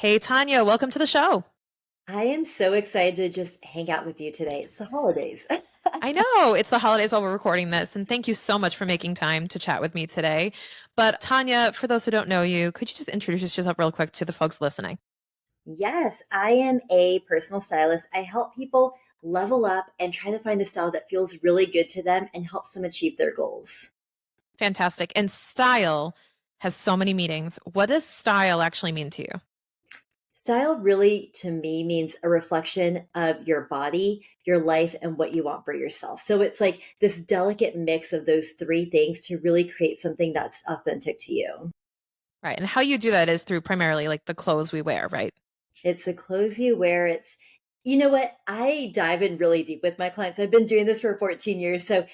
Hey, Tanya, welcome to the show. I am so excited to just hang out with you today. It's the holidays. I know it's the holidays while we're recording this, and thank you so much for making time to chat with me today. But Tanya, for those who don't know you, could you just introduce yourself real quick to the folks listening? Yes, I am a personal stylist. I help people level up and try to find a style that feels really good to them and helps them achieve their goals. Fantastic. And style has so many meanings. What does style actually mean to you? Style really, to me, means a reflection of your body, your life, and what you want for yourself. So it's like this delicate mix of those three things to really create something that's authentic to you. Right. And how you do that is through primarily like the clothes we wear, right? It's the clothes you wear. You know what? I dive in really deep with my clients. I've been doing this for 14 years. So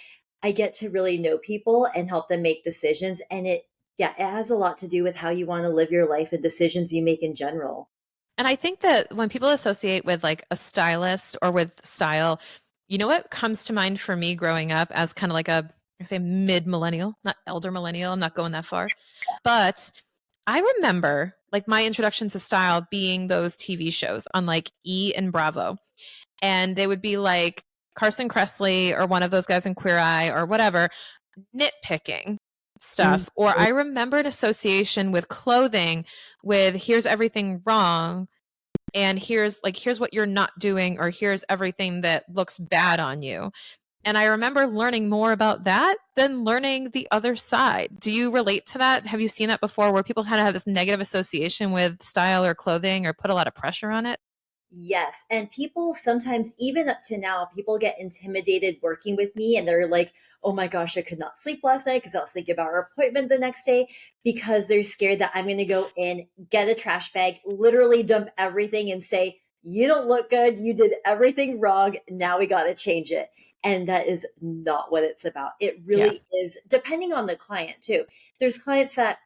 I get to really know people and help them make decisions. Yeah, it has a lot to do with how you want to live your life and decisions you make in general. And I think that when people associate with like a stylist or with style, you know what comes to mind for me growing up as kind of like a, I say mid millennial, not elder millennial. I'm not going that far. But I remember like my introduction to style being those TV shows on like E and Bravo. And they would be like Carson Kressley or one of those guys in Queer Eye or whatever, nitpicking Mhm. stuff. Or I remember an association with clothing with here's everything wrong and here's what you're not doing or here's everything that looks bad on you. And I remember learning more about that than learning the other side. Do you relate to that? Have you seen that before where people kind of have this negative association with style or clothing or put a lot of pressure on it? Yes. And people sometimes, even up to now, people get intimidated working with me and they're like, oh my gosh, I could not sleep last night because I was thinking about our appointment the next day because they're scared that I'm going to go in, get a trash bag, literally dump everything and say, you don't look good. You did everything wrong. Now we got to change it. And that is not what it's about. It Yeah. really is, depending on the client, too. There's clients that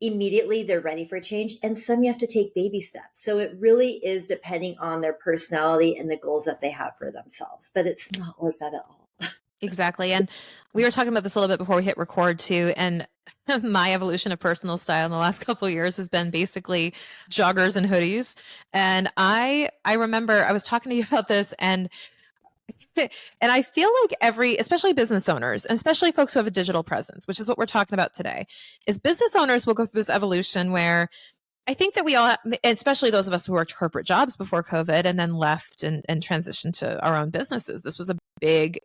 immediately they're ready for change and some you have to take baby steps, so it really is depending on their personality and the goals that they have for themselves, but it's not like that at all. Exactly. And we were talking about this a little bit before we hit record too. And my evolution of personal style in the last couple of years has been basically joggers and hoodies. And I remember I was talking to you about this and I feel like especially business owners, and especially folks who have a digital presence, which is what we're talking about today, is business owners will go through this evolution where I think that we all, especially those of us who worked corporate jobs before COVID and then left and transitioned to our own businesses. This was a big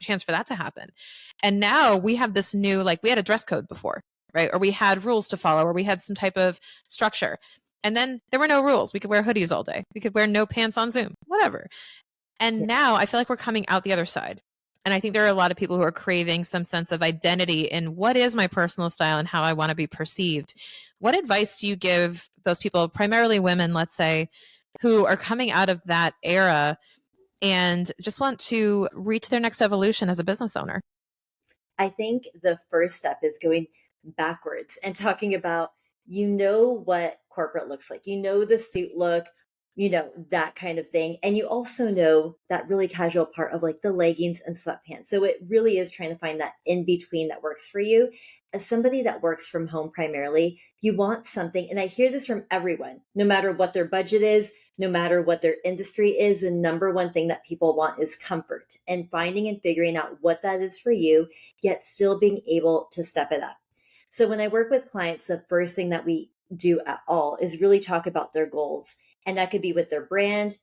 chance for that to happen. And now we have this new, like we had a dress code before, right? Or we had rules to follow, or we had some type of structure. And then there were no rules. We could wear hoodies all day. We could wear no pants on Zoom, whatever. Yeah. And now I feel like we're coming out the other side. And I think there are a lot of people who are craving some sense of identity in what is my personal style and how I want to be perceived. What advice do you give those people, primarily women, let's say, who are coming out of that era and just want to reach their next evolution as a business owner? I think the first step is going backwards and talking about, what corporate looks like. The suit look, that kind of thing. And you also know that really casual part of like the leggings and sweatpants. So it really is trying to find that in between that works for you. As somebody that works from home primarily, you want something, and I hear this from everyone, no matter what their budget is, no matter what their industry is, the number one thing that people want is comfort, and finding and figuring out what that is for you, yet still being able to step it up. So when I work with clients, the first thing that we do at all is really talk about their goals. And that could be with their brand,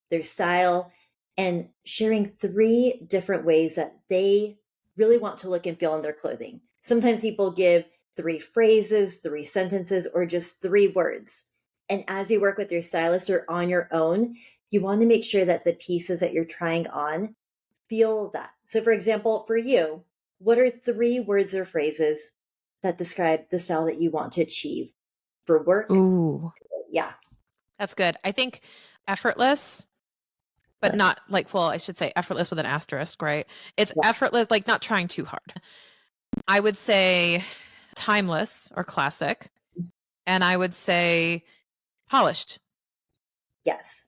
their style, and sharing three different ways that they really want to look and feel in their clothing. Sometimes people give three phrases, three sentences, or just three words. And as you work with your stylist or on your own, you want to make sure that the pieces that you're trying on feel that. So, for example, for you, what are three words or phrases that describe the style that you want to achieve for work? Ooh, Yeah. that's good. I think effortless, but not like, well, I should say effortless with an asterisk, right? It's Yeah. effortless, like not trying too hard. I would say timeless or classic, and I would say polished. Yes.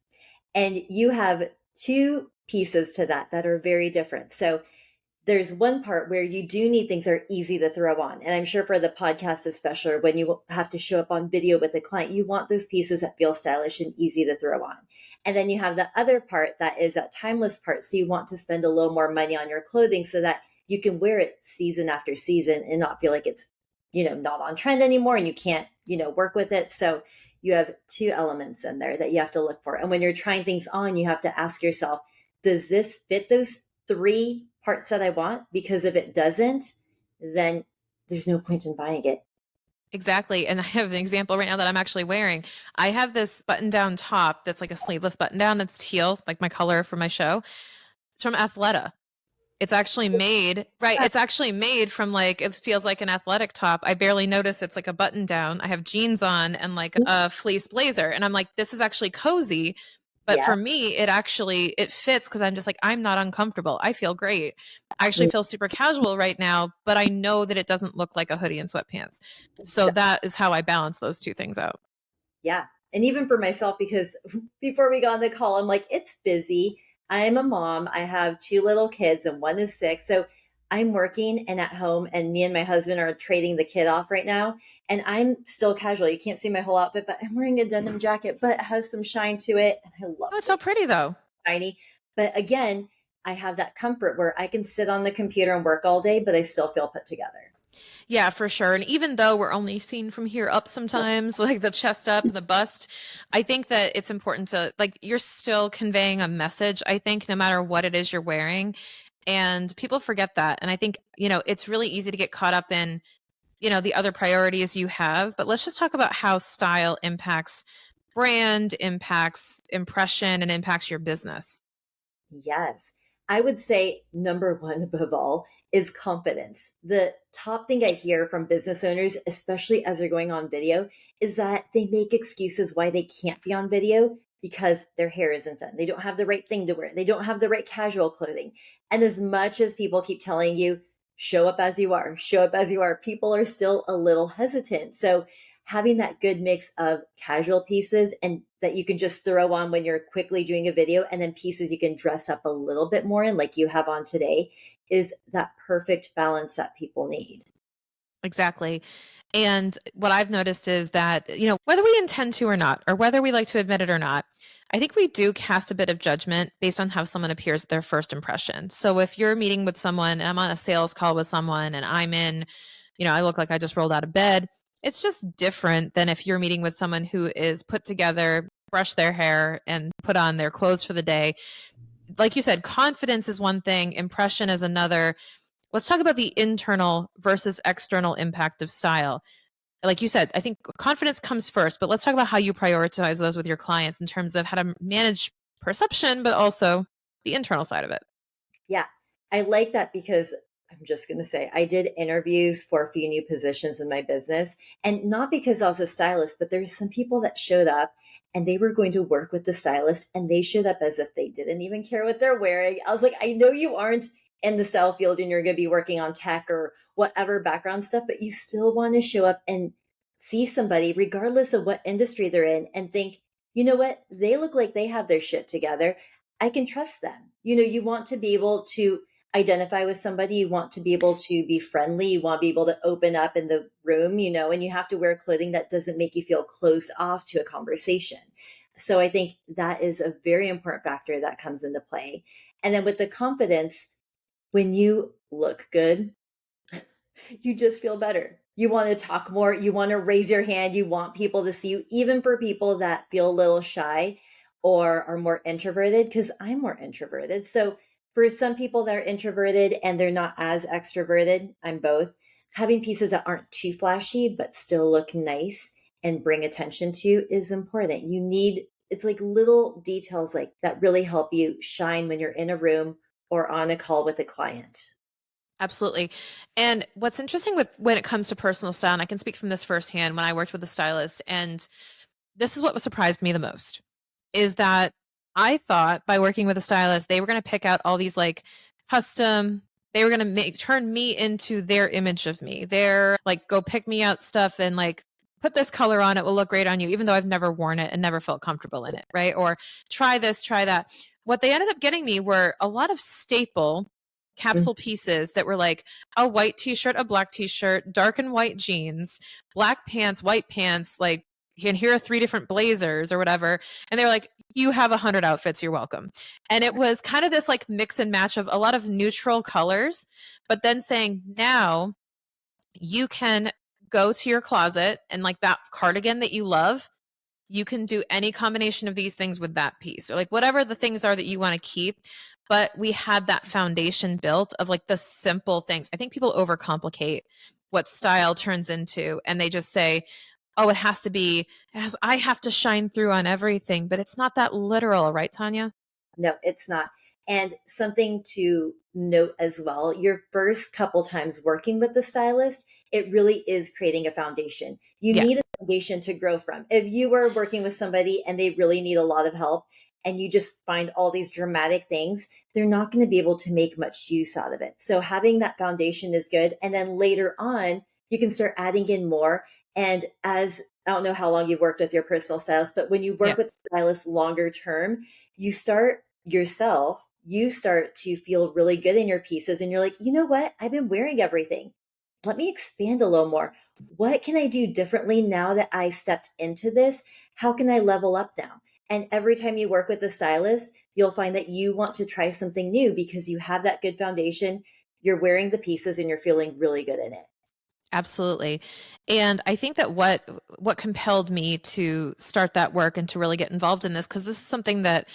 And you have two pieces to that that are very different. So there's one part where you do need things that are easy to throw on. And I'm sure for the podcast, especially when you have to show up on video with a client, you want those pieces that feel stylish and easy to throw on. And then you have the other part that is that timeless part. So you want to spend a little more money on your clothing so that you can wear it season after season and not feel like it's, not on trend anymore and you can't, work with it. So you have two elements in there that you have to look for. And when you're trying things on, you have to ask yourself, does this fit those three parts that I want? Because if it doesn't, then there's no point in buying it. Exactly. And I have an example right now that I'm actually wearing. I have this button down top that's like a sleeveless button down that's teal, like my color for my show. It's from Athleta. It's actually made, right? It's actually made from like, it feels like an athletic top. I barely notice it's like a button down. I have jeans on and like a fleece blazer. And I'm like, this is actually cozy. But Yeah. for me, it fits because I'm just like, I'm not uncomfortable. I feel great. I actually feel super casual right now, but I know that it doesn't look like a hoodie and sweatpants. So that is how I balance those two things out. Yeah. And even for myself, because before we got on the call, I'm like, it's busy. I'm a mom. I have two little kids and one is 6. So I'm working and at home, and me and my husband are trading the kid off right now. And I'm still casual. You can't see my whole outfit, but I'm wearing a denim jacket, but it has some shine to it. And I love Oh, it's it. so pretty though. Shiny. But again, I have that comfort where I can sit on the computer and work all day, but I still feel put together. Yeah, for sure. And even though we're only seen from here up sometimes, like the chest up and the bust, I think that it's important to, like, you're still conveying a message, I think, no matter what it is you're wearing. And people forget that. And I think, it's really easy to get caught up in, the other priorities you have. But let's just talk about how style impacts brand, impacts impression, and impacts your business. Yes. I would say number one above all is confidence. The top thing I hear from business owners, especially as they're going on video, is that they make excuses why they can't be on video because their hair isn't done. They don't have the right thing to wear. They don't have the right casual clothing. And as much as people keep telling you, show up as you are, show up as you are, people are still a little hesitant. So having that good mix of casual pieces and that you can just throw on when you're quickly doing a video, and then pieces you can dress up a little bit more in, like you have on today, is that perfect balance that people need. Exactly. And what I've noticed is that, whether we intend to or not, or whether we like to admit it or not, I think we do cast a bit of judgment based on how someone appears at their first impression. So if you're meeting with someone and I'm on a sales call with someone and I'm in, I look like I just rolled out of bed, it's just different than if you're meeting with someone who is put together, brush their hair, and put on their clothes for the day. Like you said, confidence is one thing, impression is another. Let's talk about the internal versus external impact of style. Like you said, I think confidence comes first, but let's talk about how you prioritize those with your clients in terms of how to manage perception, but also the internal side of it. Yeah, I like that because I'm just going to say I did interviews for a few new positions in my business. And not because I was a stylist, but there's some people that showed up and they were going to work with the stylist and they showed up as if they didn't even care what they're wearing. I was like, I know you aren't in the style field and you're going to be working on tech or whatever background stuff, but you still want to show up and see somebody, regardless of what industry they're in, and think, you know what? They look like they have their shit together. I can trust them. You want to be able to identify with somebody. You want to be able to be friendly. You want to be able to open up in the room, and you have to wear clothing that doesn't make you feel closed off to a conversation. So I think that is a very important factor that comes into play. And then with the confidence, when you look good, you just feel better. You want to talk more. You want to raise your hand. You want people to see you, even for people that feel a little shy or are more introverted, because I'm more introverted. So for some people that are introverted and they're not as extroverted, I'm both, having pieces that aren't too flashy, but still look nice and bring attention to you is important. It's like little details like that really help you shine when you're in a room or on a call with a client. Absolutely. And what's interesting with when it comes to personal style, and I can speak from this firsthand when I worked with a stylist, and this is what surprised me the most, is that I thought by working with a stylist, they were going to pick out all these like custom, they were going to turn me into their image of me. They're like, go pick me out stuff and like, put this color on, it will look great on you, even though I've never worn it and never felt comfortable in it. Right. Or try this, try that. What they ended up getting me were a lot of staple Mm. capsule pieces that were like a white t-shirt, a black t-shirt, dark and white jeans, black pants, white pants, like, and here are 3 different blazers or whatever. And they were like, you have 100 outfits, you're welcome. And it was kind of this like mix and match of a lot of neutral colors, but then saying, now you can go to your closet and like that cardigan that you love, you can do any combination of these things with that piece, or like whatever the things are that you want to keep. But we had that foundation built of like the simple things. I think people overcomplicate what style turns into, and they just say, oh, it has to be, I have to shine through on everything, but it's not that literal, right, Tannya? No, it's not. And something to note as well, your first couple times working with the stylist, it really is creating a foundation. You Yeah. need a foundation to grow from. If you were working with somebody and they really need a lot of help and you just find all these dramatic things, they're not going to be able to make much use out of it. So having that foundation is good. And then later on, you can start adding in more. And as I don't know how long you've worked with your personal stylist, but when you Yeah. work with the stylist longer term, you start yourself, you start to feel really good in your pieces. And you're like, you know what? I've been wearing everything. Let me expand a little more. What can I do differently now that I stepped into this? How can I level up now? And every time you work with a stylist, you'll find that you want to try something new because you have that good foundation. You're wearing the pieces and you're feeling really good in it. Absolutely. And I think that what compelled me to start that work and to really get involved in this, because this is something that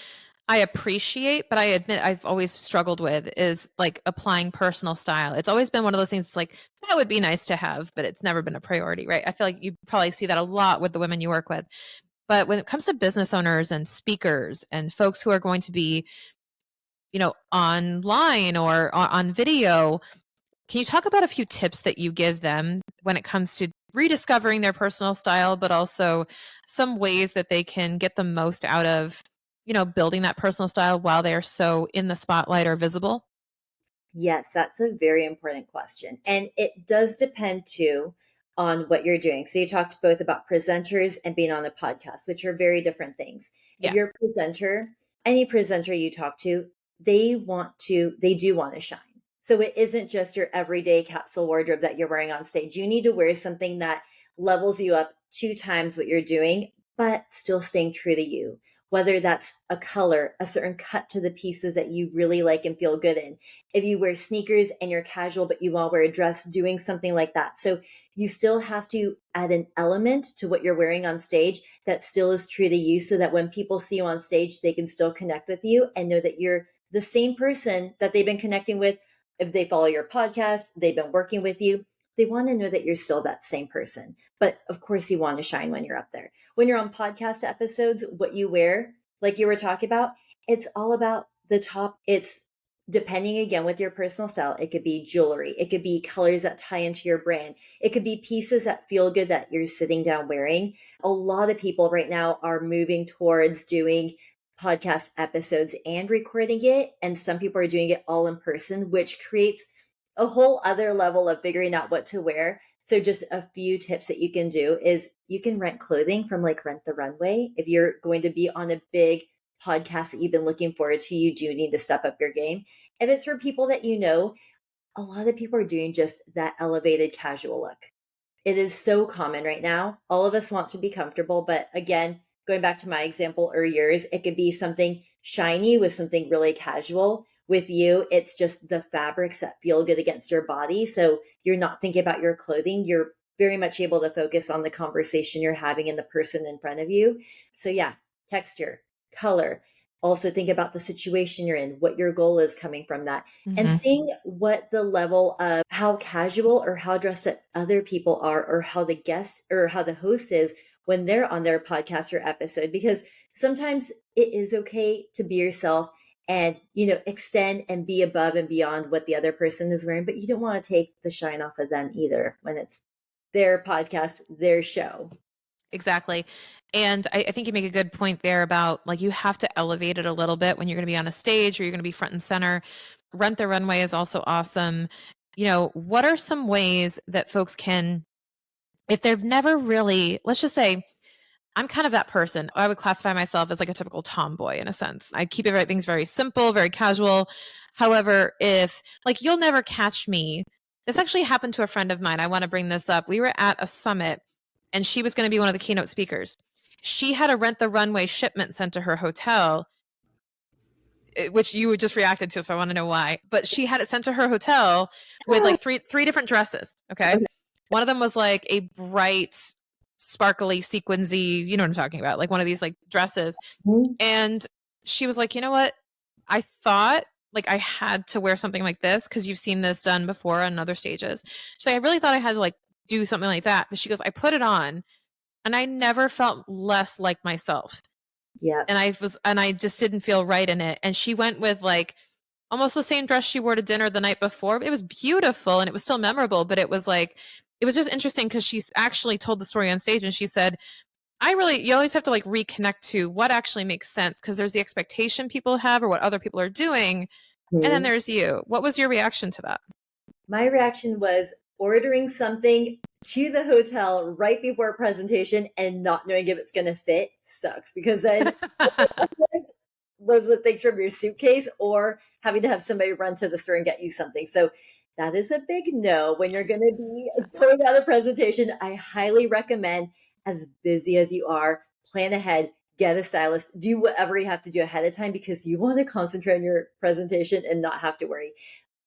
I appreciate, but I admit I've always struggled with, is like applying personal style. It's always been one of those things, it's like, that would be nice to have, but it's never been a priority, right? I feel like you probably see that a lot with the women you work with. But when it comes to business owners and speakers and folks who are going to be, online or on video, can you talk about a few tips that you give them when it comes to rediscovering their personal style, but also some ways that they can get the most out of, building that personal style while they're so in the spotlight or visible? Yes, that's a very important question. And it does depend too on what you're doing. So you talked both about presenters and being on a podcast, which are very different things. If Yeah. you're a presenter, any presenter you talk to, they do want to shine. So it isn't just your everyday capsule wardrobe that you're wearing on stage. You need to wear something that levels you up 2 times what you're doing, but still staying true to you. Whether that's a color, a certain cut to the pieces that you really like and feel good in, if you wear sneakers and you're casual but you want to wear a dress, doing something like that. So you still have to add an element to what you're wearing on stage that still is true to you, so that when people see you on stage, they can still connect with you and know that you're the same person that they've been connecting with. If they follow your podcast, they've been working with you, they want to know that you're still that same person. But of course, you want to shine when you're up there. When you're on podcast episodes, what you wear, like you were talking about, it's all about the top. It's depending again with your personal style. It could be jewelry, it could be colors that tie into your brand, it could be pieces that feel good that you're sitting down wearing. A lot of people right now are moving towards doing podcast episodes and recording it, and some people are doing it all in person, which creates a whole other level of figuring out what to wear. So just a few tips that you can do is you can rent clothing from like Rent the Runway. If you're going to be on a big podcast that you've been looking forward to, you do need to step up your game. If it's for people that you know, a lot of people are doing just that elevated casual look. It is so common right now. All of us want to be comfortable, but again, going back to my example or yours, it could be something shiny with something really casual. With you, it's just the fabrics that feel good against your body. So you're not thinking about your clothing. You're very much able to focus on the conversation you're having and the person in front of you. So, yeah, texture, color. Also, think about the situation you're in, what your goal is coming from that, and Hmm. seeing what the level of how casual or how dressed up other people are, or how the guest or how the host is when they're on their podcast or episode. Because sometimes it is okay to be yourself and, extend and be above and beyond what the other person is wearing, but you don't want to take the shine off of them either when it's their podcast, their show. Exactly. And I think you make a good point there about like you have to elevate it a little bit when you're going to be on a stage or you're going to be front and center. Rent the Runway is also awesome. What are some ways that folks can, if they've never really, let's just say, I'm kind of that person. I would classify myself as like a typical tomboy in a sense. I keep things very simple, very casual. However, if like you'll never catch me, this actually happened to a friend of mine. I want to bring this up. We were at a summit and she was going to be one of the keynote speakers. She had a rent the runway shipment sent to her hotel, which you just reacted to, so I want to know why. But she had it sent to her hotel with like three different dresses. Okay. Okay. One of them was like a bright, sparkly, sequensy, you know what I'm talking about, like one of these like dresses. Mhm. And she was like, you know what? I thought like I had to wear something like this because you've seen this done before on other stages. She's like, I really thought I had to like do something like that. But she goes, I put it on and I never felt less like myself. Yep. And I just didn't feel right in it. And she went with like almost the same dress she wore to dinner the night before. It was beautiful and it was still memorable, but it was like, it was just interesting because she's actually told the story on stage and she said, you always have to like reconnect to what actually makes sense because there's the expectation people have or what other people are doing. And then Mhm. there's you. What was your reaction to that? My reaction was ordering something to the hotel right before presentation and not knowing if it's going to fit sucks because then was with things from your suitcase or having to have somebody run to the store and get you something. So that is a big no when you're Yes. going to be going out a presentation. I highly recommend, as busy as you are, plan ahead, get a stylist, do whatever you have to do ahead of time because you want to concentrate on your presentation and not have to worry.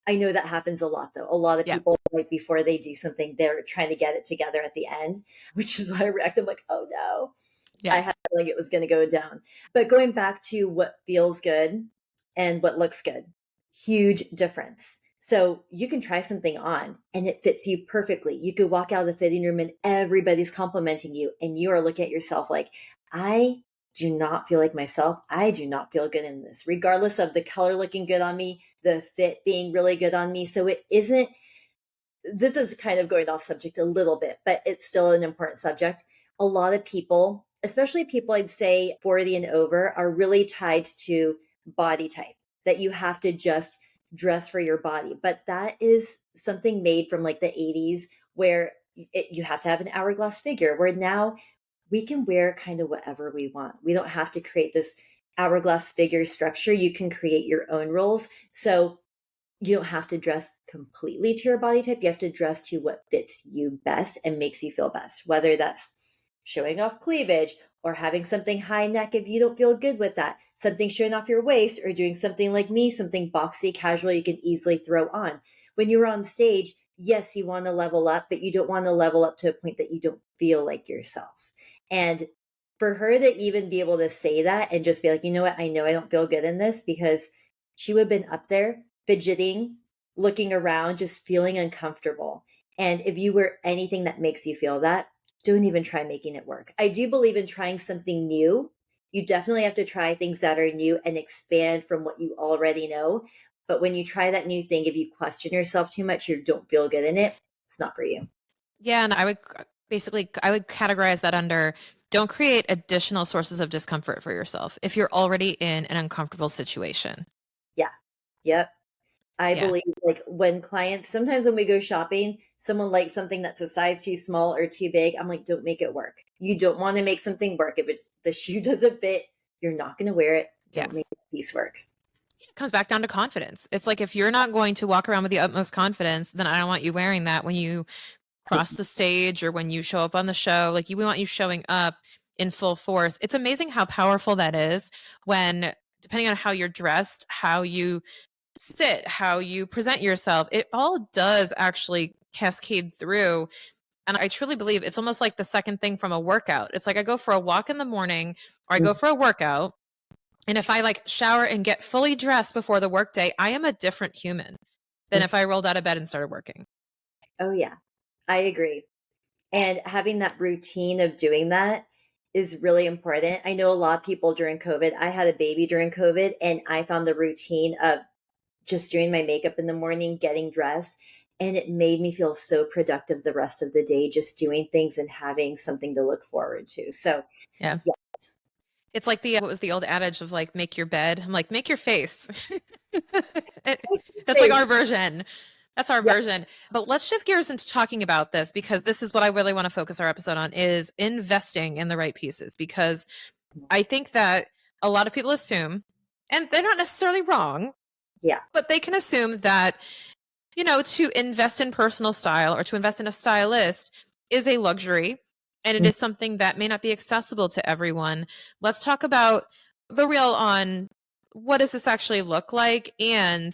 I know that happens a lot though. A lot of Yeah. people, right before they do something, they're trying to get it together at the end, which is why I react. I'm like, oh no. I Yeah. had a feeling it was going to go down. But going back to what feels good and what looks good, huge difference. So you can try something on and it fits you perfectly. You could walk out of the fitting room and everybody's complimenting you, and you are looking at yourself like, I do not feel like myself. I do not feel good in this, regardless of the color looking good on me, the fit being really good on me. So it isn't, this is kind of going off subject a little bit, but it's still an important subject. A lot of people, especially people I'd say 40 and over, are really tied to body type, that you have to just dress for your body. But that is something made from like the 80s where you have to have an hourglass figure, where now we can wear kind of whatever we want. We don't have to create this hourglass figure structure. You can create your own rules. So you don't have to dress completely to your body type. You have to dress to what fits you best and makes you feel best, whether that's showing off cleavage or having something high neck if you don't feel good with that, something showing off your waist, or doing something like me, something boxy, casual you can easily throw on. When you're on stage, yes, you want to level up, but you don't want to level up to a point that you don't feel like yourself. And for her to even be able to say that and just be like, you know what, I know I don't feel good in this, because she would have been up there fidgeting, looking around, just feeling uncomfortable. And if you wear anything that makes you feel that, don't even try making it work. I do believe in trying something new. You definitely have to try things that are new and expand from what you already know. But when you try that new thing, if you question yourself too much, you don't feel good in it, it's not for you. Yeah. And I would categorize that under don't create additional sources of discomfort for yourself if you're already in an uncomfortable situation. Yeah. Yep. I Yeah. believe like when clients, sometimes when we go shopping, someone likes something that's a size too small or too big. I'm like, don't make it work. You don't want to make something work. If the shoe doesn't fit, you're not going to wear it. Yeah. Don't make the piece work. It comes back down to confidence. It's like if you're not going to walk around with the utmost confidence, then I don't want you wearing that when you cross the stage or when you show up on the show. Like we want you showing up in full force. It's amazing how powerful that is when, depending on how you're dressed, how you sit, how you present yourself, it all does actually cascade through. And I truly believe it's almost like the second thing from a workout. It's like I go for a walk in the morning or I go for a workout. And if I like shower and get fully dressed before the workday, I am a different human than if I rolled out of bed and started working. Oh, yeah, I agree. And having that routine of doing that is really important. I know a lot of people during COVID, I had a baby during COVID, and I found the routine of just doing my makeup in the morning, getting dressed, and it made me feel so productive the rest of the day, just doing things and having something to look forward to. So, Yeah. yeah. It's like what was the old adage of like, make your bed? I'm like, make your face. That's like our version. That's our Yeah. version. But let's shift gears into talking about this, because this is what I really want to focus our episode on, is investing in the right pieces. Because I think that a lot of people assume, and they're not necessarily wrong, Yeah. but they can assume that, to invest in personal style or to invest in a stylist is a luxury, and it Mm. is something that may not be accessible to everyone. Let's talk about the real on what does this actually look like, and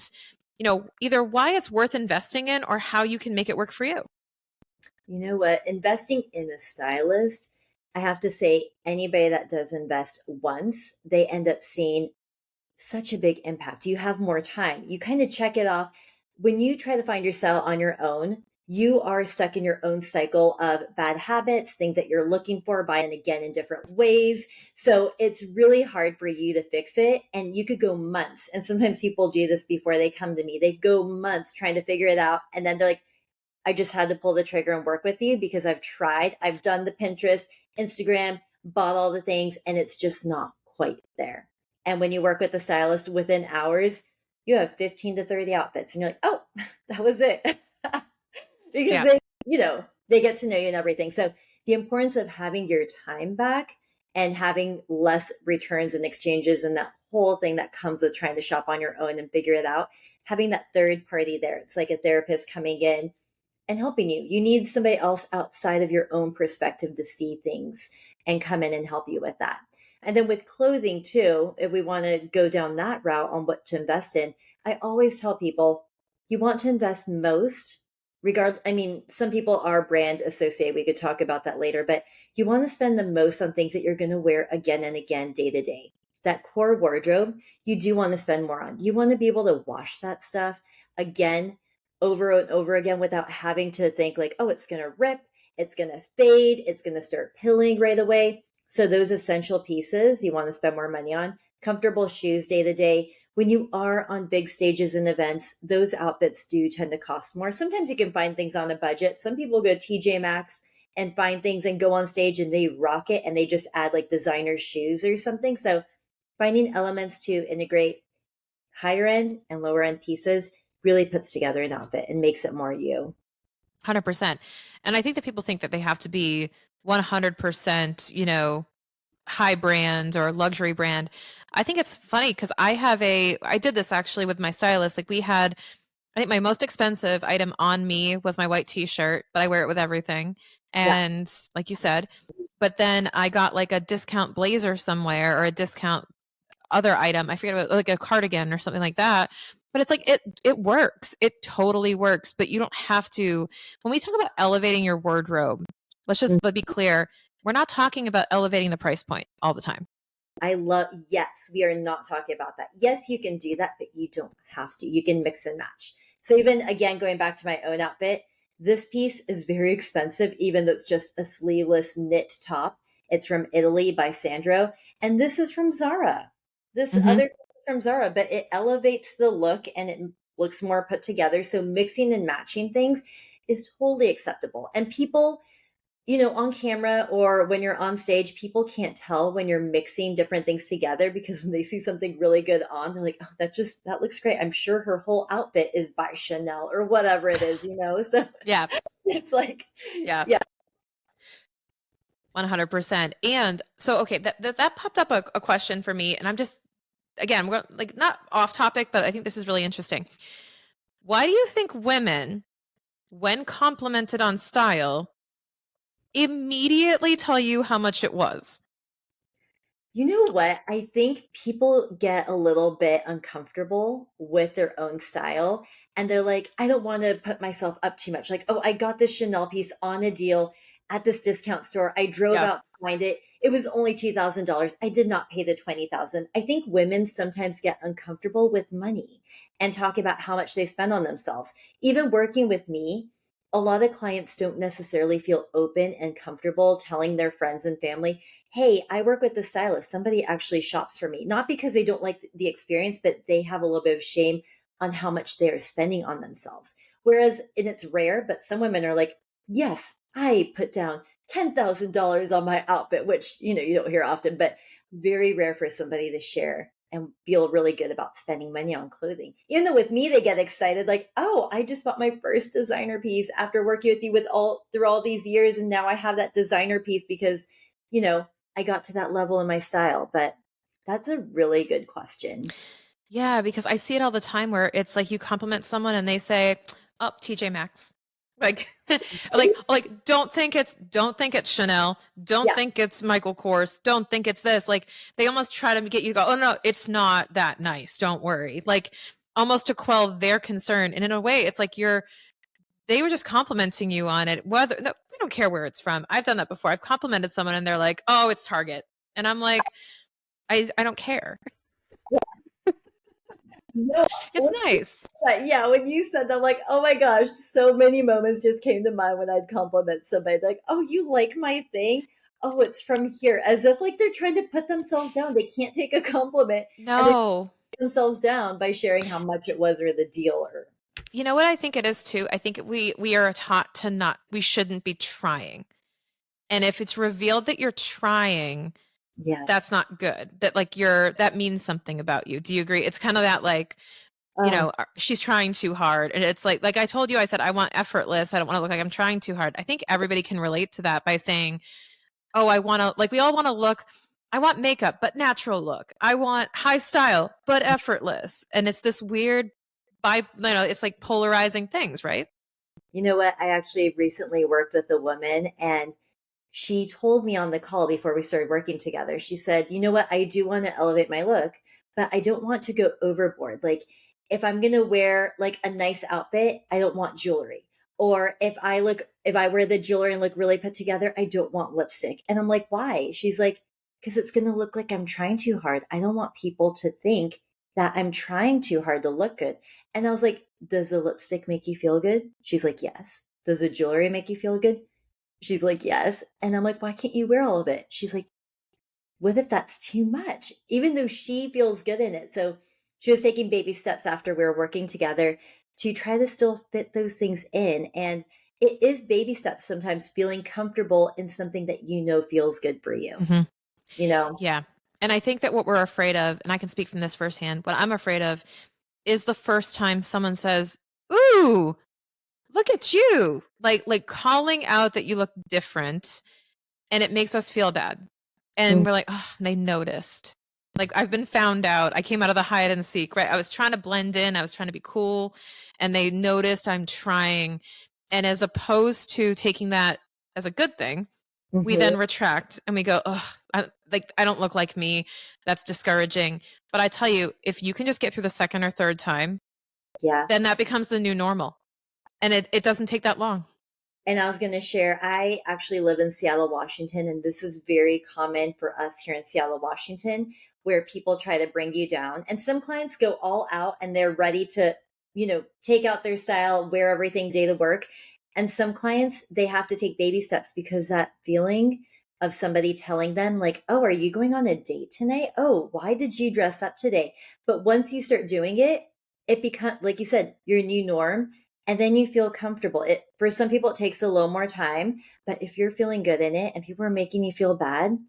either why it's worth investing in or how you can make it work for you. You know what? Investing in a stylist, I have to say, anybody that does invest once, they end up seeing such a big impact. You have more time. You kind of check it off. When you try to find your style on your own, you are stuck in your own cycle of bad habits, things that you're looking for, buying again in different ways. So it's really hard for you to fix it. And you could go months. And sometimes people do this before they come to me. They go months trying to figure it out. And then they're like, I just had to pull the trigger and work with you because I've tried. I've done the Pinterest, Instagram, bought all the things, and it's just not quite there. And when you work with the stylist within hours, you have 15 to 30 outfits, and you're like, oh, that was it. Because Yeah, they get to know you and everything. So the importance of having your time back and having less returns and exchanges and that whole thing that comes with trying to shop on your own and figure it out, having that third party there. It's like a therapist coming in and helping you. You need somebody else outside of your own perspective to see things and come in and help you with that. And then with clothing too, if we want to go down that route on what to invest in, I always tell people you want to invest most I mean, some people are brand associated. We could talk about that later, but you want to spend the most on things that you're going to wear again and again day to day. That core wardrobe, you do want to spend more on. You want to be able to wash that stuff again over and over again without having to think like, oh, it's going to rip, it's going to fade, it's going to start pilling right away. So those essential pieces you want to spend more money on. Comfortable shoes day to day. When you are on big stages and events, those outfits do tend to cost more. Sometimes you can find things on a budget. Some people go TJ Maxx and find things and go on stage and they rock it and they just add like designer shoes or something. So finding elements to integrate higher end and lower end pieces really puts together an outfit and makes it more you. 100%. And I think that people think that they have to be 100%, high brand or luxury brand. I think it's funny because I did this actually with my stylist. Like I think my most expensive item on me was my white t-shirt, but I wear it with everything. Yeah. And like you said, but then I got like a discount blazer somewhere or a discount other item. I forget about, like a cardigan or something like that. But it's like it works. It totally works. But you don't have to. When we talk about elevating your wardrobe, let's just be clear. We're not talking about elevating the price point all the time. Yes, we are not talking about that. Yes, you can do that, but you don't have to. You can mix and match. So, even again, going back to my own outfit, this piece is very expensive, even though it's just a sleeveless knit top. It's from Italy by Sandro. And this is from Zara. This Mm-hmm. other is from Zara, but it elevates the look and it looks more put together. So, mixing and matching things is totally acceptable. And people, on camera or when you're on stage, people can't tell when you're mixing different things together because when they see something really good on, they're like, oh, that looks great. I'm sure her whole outfit is by Chanel or whatever it is. So Yeah. it's like, Yeah. yeah, 100%. And so, okay, that popped up a question for me, and I'm just, again, we're like not off topic, but I think this is really interesting. Why do you think women, when complimented on style, immediately tell you how much it was? you know what? I think people get a little bit uncomfortable with their own style. And they're like, I don't want to put myself up too much. Like, oh, I got this Chanel piece on a deal at this discount store. I drove Yeah. out to find it. It was only $2,000. I did not pay the 20,000. I think women sometimes get uncomfortable with money and talk about how much they spend on themselves. Even working with me, a lot of clients don't necessarily feel open and comfortable telling their friends and family, hey, I work with the stylist. Somebody actually shops for me. Not because they don't like the experience, but they have a little bit of shame on how much they are spending on themselves. Whereas, and it's rare, but some women are like, yes, I put down $10,000 on my outfit, which, you don't hear often, but very rare for somebody to share and feel really good about spending money on clothing. Even though with me they get excited like, "Oh, I just bought my first designer piece after working with you with all through all these years and now I have that designer piece because, you know, I got to that level in my style." But that's a really good question. Yeah, because I see it all the time where it's like you compliment someone and they say, "Oh, TJ Maxx." Like like don't think it's Chanel, don't Yeah. think it's Michael Kors, don't think it's this. Like they almost try to get you to go, "Oh no, it's not that nice. Don't worry." Like almost to quell their concern. And in a way, it's like they were just complimenting you on it. Whether no, they don't care where it's from. I've done that before. I've complimented someone and they're like, "Oh, it's Target." And I'm like, I don't care. No, It's nice. yeah, when you said that, I'm like, oh my gosh, so many moments just came to mind when I'd compliment somebody. Like, oh, you like my thing? Oh, it's from here. As if like they're trying to put themselves down. They can't take a compliment and they No. put themselves down by sharing how much it was or the deal or You know what I think it is too? I think we are taught to not we shouldn't be trying. And if it's revealed that you're trying, that's yes. not good. That like that means something about you. Do you agree? It's kind of that like, Uh, she's trying too hard. And it's like I told you, I said I want effortless. I don't want to look like I'm trying too hard. I think everybody can relate to that by saying, "Oh, I want to like we all want to look I want makeup, but natural look. I want high style, but effortless." And it's this weird it's like polarizing things, right? you know what? I actually recently worked with a woman and she told me on the call before we started working together, she said, you know what? I do want to elevate my look, but I don't want to go overboard. Like, if I'm going to wear like a nice outfit, I don't want jewelry. Or if I wear the jewelry and look really put together, I don't want lipstick. And I'm like, why? She's like, because it's going to look like I'm trying too hard. I don't want people to think that I'm trying too hard to look good. And I was like, does the lipstick make you feel good? She's like, yes. Does the jewelry make you feel good? She's like, yes. And I'm like, why can't you wear all of it? She's like, what if that's too much? Even though she feels good in it. So she was taking baby steps after we were working together to try to still fit those things in. And it is baby steps sometimes feeling comfortable in something that you know feels good for you, Mhm. you know? Yeah. And I think that what we're afraid of, and I can speak from this firsthand, what I'm afraid of is the first time someone says, "Ooh, look at you." Like calling out that you look different and it makes us feel bad. And Mm. we're like, "Oh, they noticed." Like I've been found out. I came out of the hide and seek, right? I was trying to blend in, I was trying to be cool, and they noticed I'm trying. And as opposed to taking that as a good thing, we Mhm. then retract and we go, "Oh, I don't look like me. That's discouraging." But I tell you, if you can just get through the second or third time, Yeah. then that becomes the new normal. And it doesn't take that long. And I was going to share, I actually live in Seattle, Washington, and this is very common for us here in Seattle, Washington, where people try to bring you down. And some clients go all out and they're ready to, take out their style, wear everything, day to work. And some clients, they have to take baby steps because that feeling of somebody telling them, like, oh, are you going on a date tonight? Oh, why did you dress up today? But once you start doing it, it becomes, like you said, your new norm and then you feel comfortable. It for some people it takes a little more time, but if you're feeling good in it and people are making you feel bad,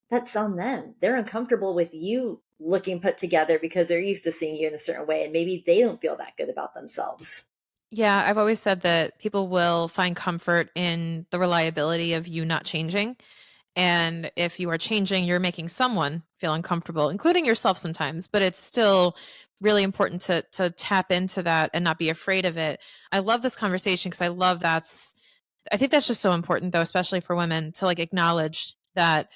that's on them. They're uncomfortable with you looking put together because they're used to seeing you in a certain way and maybe they don't feel that good about themselves. Yeah, I've always said that people will find comfort in the reliability of you not changing. And if you are changing, you're making someone feel uncomfortable, including yourself sometimes, but it's still really important to tap into that and not be afraid of it. I love this conversation because I think that's just so important though, especially for women to like acknowledge that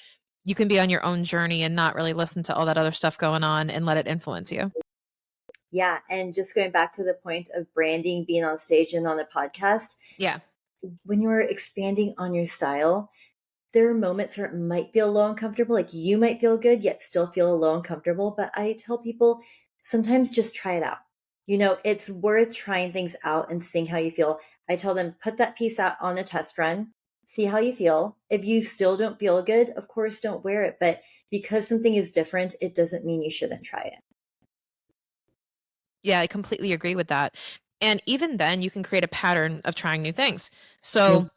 you can be on your own journey and not really listen to all that other stuff going on and let it influence you. Yeah, and just going back to the point of branding being on stage and on a podcast, Yeah. when you're expanding on your style, there are moments where it might feel a little uncomfortable. Like you might feel good, yet still feel a little uncomfortable. But I tell people sometimes just try it out. It's worth trying things out and seeing how you feel. I tell them, put that piece out on a test run, see how you feel. If you still don't feel good, of course, don't wear it. But because something is different, it doesn't mean you shouldn't try it. Yeah, I completely agree with that. And even then, you can create a pattern of trying new things. Mm. So,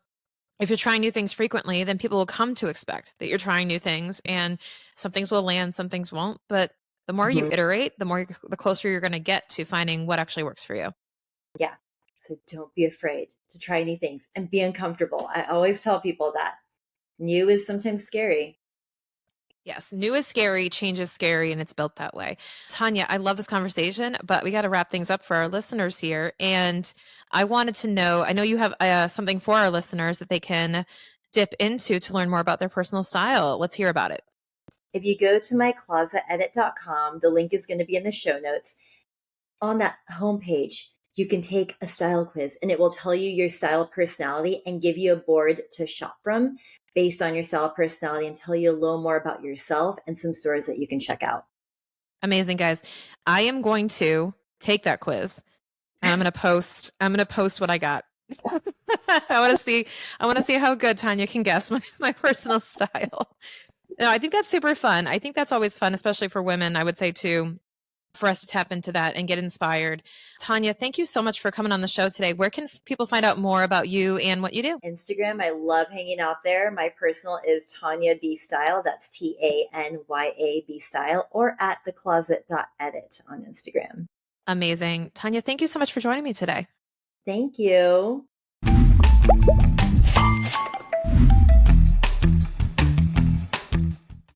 if you're trying new things frequently, then people will come to expect that you're trying new things, and some things will land, some things won't. But The more you Mhm. iterate, the closer you're going to get to finding what actually works for you. Yeah. So don't be afraid to try new things and be uncomfortable. I always tell people that new is sometimes scary. Yes, new is scary, change is scary, and it's built that way. Tannya, I love this conversation, but we got to wrap things up for our listeners here. And I wanted to know, I know you have something for our listeners that they can dip into to learn more about their personal style. Let's hear about it. If you go to myclosetedit.com, the link is going to be in the show notes. On that homepage, you can take a style quiz and it will tell you your style personality and give you a board to shop from based on your style personality and tell you a little more about yourself and some stores that you can check out. Amazing, guys. I am going to take that quiz and I'm going to post what I got. I want to see how good Tannya can guess my personal style. No, I think that's super fun. I think that's always fun, especially for women, I would say too, for us to tap into that and get inspired. Tannya, thank you so much for coming on the show today. Where can people find out more about you and what you do? Instagram, I love hanging out there. My personal is Tannya B Style. That's Tanya B Style, or at thecloset.edit on Instagram. Amazing. Tannya, thank you so much for joining me today. Thank you.